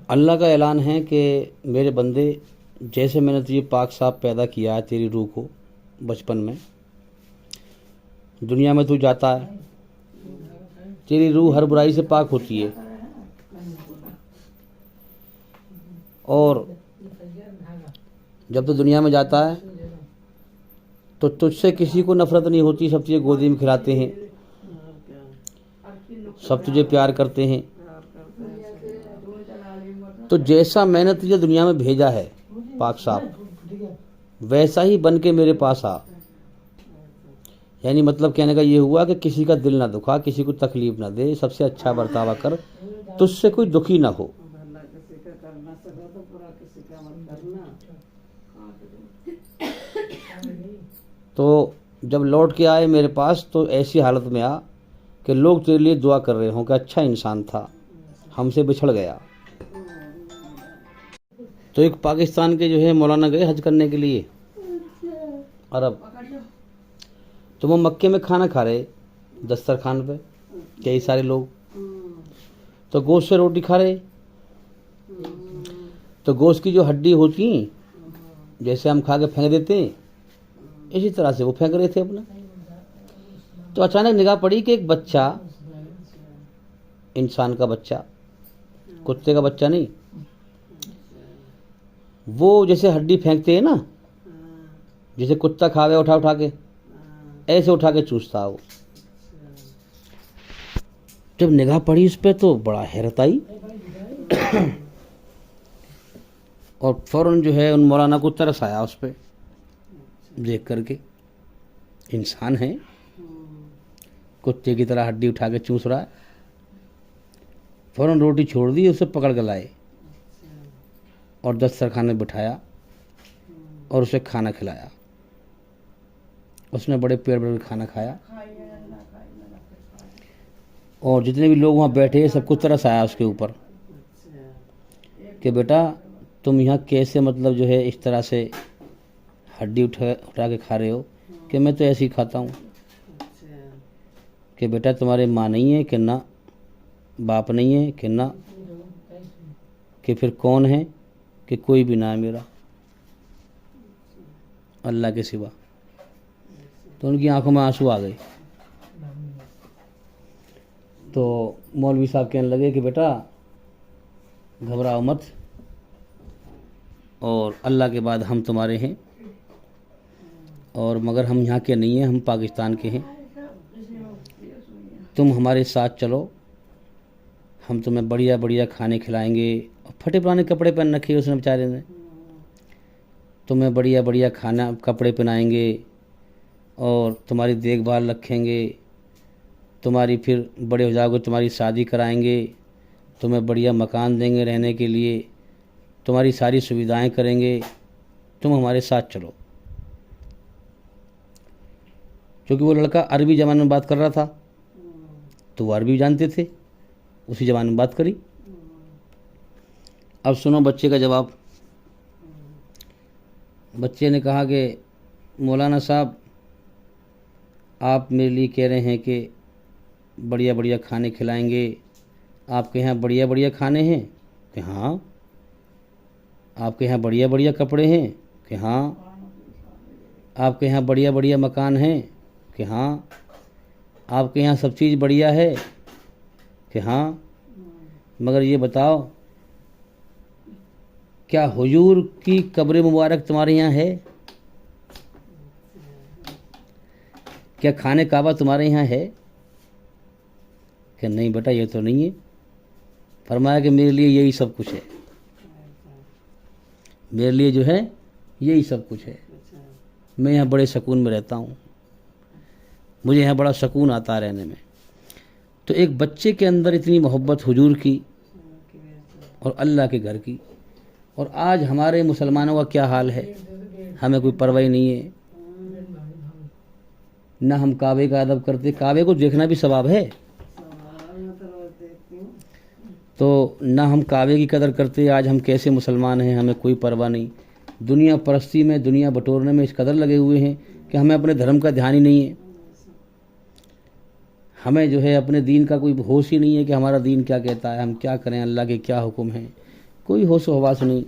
अल्लाह का ऐलान है कि मेरे बंदे, जैसे मैंने तुझे पाक साफ पैदा किया है तेरी रूह को बचपन में, दुनिया में तू जाता है, तेरी रूह हर बुराई से पाक होती है और जब तू दुनिया में जाता है तो तुझसे किसी को नफरत नहीं होती। सब तुझे गोदी में खिलाते हैं, सब तुझे प्यार करते हैं। तो जैसा मैंने तुझे दुनिया में भेजा है पाक साफ, वैसा ही बन के मेरे पास आ। यानी मतलब कहने का ये हुआ कि किसी का दिल ना दुखा, किसी को तकलीफ ना दे, सबसे अच्छा बर्तावा कर, तुझसे कोई दुखी ना हो। तो जब लौट के आए मेरे पास तो ऐसी हालत में आ कि लोग तेरे लिए दुआ कर रहे हों कि अच्छा इंसान था, हमसे बिछड़ गया। तो एक पाकिस्तान के जो है मौलाना गए हज करने के लिए अरब, तो वो मक्के में खाना खा रहे दस्तरखान पे, कई सारे लोग, तो गोश्त से रोटी खा रहे। तो गोश्त की जो हड्डी होती जैसे हम खा के फेंक देते हैं, इसी तरह से वो फेंक रहे थे अपना। तो अचानक निगाह पड़ी कि एक बच्चा, इंसान का बच्चा, कुत्ते का बच्चा नहीं, वो जैसे हड्डी फेंकते हैं ना, जैसे कुत्ता खा गया उठा उठा के, ऐसे उठा के चूसता वो। जब निगाह पड़ी उस पर तो बड़ा हैरत आई और फौरन जो है उन मौलाना को तरस आया उस पर देख करके। इंसान है, कुत्ते की तरह हड्डी उठा के चूस रहा है। फौरन रोटी छोड़ दी, उसे पकड़ के लाए और दस्तरखाने में बिठाया और उसे खाना खिलाया। उसने बड़े पेट भर के खाना खाया और जितने भी लोग वहाँ बैठे सबको तरस आया उसके ऊपर कि बेटा तुम यहाँ कैसे मतलब जो है इस तरह से हड्डी उठा के खा रहे हो। कि मैं तो ऐसे ही खाता हूँ। कि बेटा तुम्हारे माँ नहीं है कि ना, बाप नहीं है कि ना, कि फिर कौन है? कि कोई भी ना है मेरा अल्लाह के सिवा। तो उनकी आंखों में आंसू आ गए। तो मौलवी साहब कहने लगे कि बेटा घबराओ मत, और अल्लाह के बाद हम तुम्हारे हैं, और मगर हम यहाँ के नहीं हैं, हम पाकिस्तान के हैं। तुम हमारे साथ चलो, हम तुम्हें बढ़िया बढ़िया खाने खिलाएंगे। फटे पुराने कपड़े पहन रखे उसने बेचारे ने, तुम्हें बढ़िया बढ़िया खाना कपड़े पहनाएंगे और तुम्हारी देखभाल रखेंगे। तुम्हारी फिर बड़े हो जाओगे तुम्हारी शादी कराएंगे, तुम्हें बढ़िया मकान देंगे रहने के लिए, तुम्हारी सारी सुविधाएं करेंगे, तुम हमारे साथ चलो। क्योंकि वो लड़का अरबी ज़बान में बात कर रहा था तो वो अरबी जानते थे, उसी ज़बान में बात करी। अब सुनो बच्चे का जवाब। बच्चे ने कहा कि मौलाना साहब आप मेरे लिए कह रहे हैं कि बढ़िया बढ़िया खाने खिलाएंगे, आपके यहाँ बढ़िया बढ़िया खाने हैं? कि हाँ। आपके यहाँ बढ़िया बढ़िया कपड़े हैं? कि हाँ। आपके यहाँ बढ़िया बढ़िया मकान हैं? कि हाँ। आपके यहाँ सब चीज़ बढ़िया है? कि हाँ। मगर ये बताओ क्या हुजूर की कब्र मुबारक तुम्हारे यहाँ है? क्या खाने काबा तुम्हारे यहाँ है? कि नहीं बेटा ये तो नहीं है। फरमाया कि मेरे लिए यही सब कुछ है, मेरे लिए जो है यही सब कुछ है। मैं यहाँ बड़े सुकून में रहता हूँ, मुझे यहाँ बड़ा सुकून आता है रहने में। तो एक बच्चे के अंदर इतनी मोहब्बत हुजूर की और अल्लाह के घर की। और आज हमारे मुसलमानों का क्या हाल है, हमें कोई परवाह नहीं है, ना हम काबे का अदब करते। काबे को देखना भी सवाब है, तो ना हम काबे की कदर करते। आज हम कैसे मुसलमान हैं, हमें कोई परवाह नहीं। दुनिया परस्ती में, दुनिया बटोरने में इस कदर लगे हुए हैं कि हमें अपने धर्म का ध्यान ही नहीं है। हमें जो है अपने दीन का कोई होश ही नहीं है कि हमारा दीन क्या कहता है, हम क्या करें, अल्लाह के क्या हुक्म हैं। कोई होश हवास नहीं।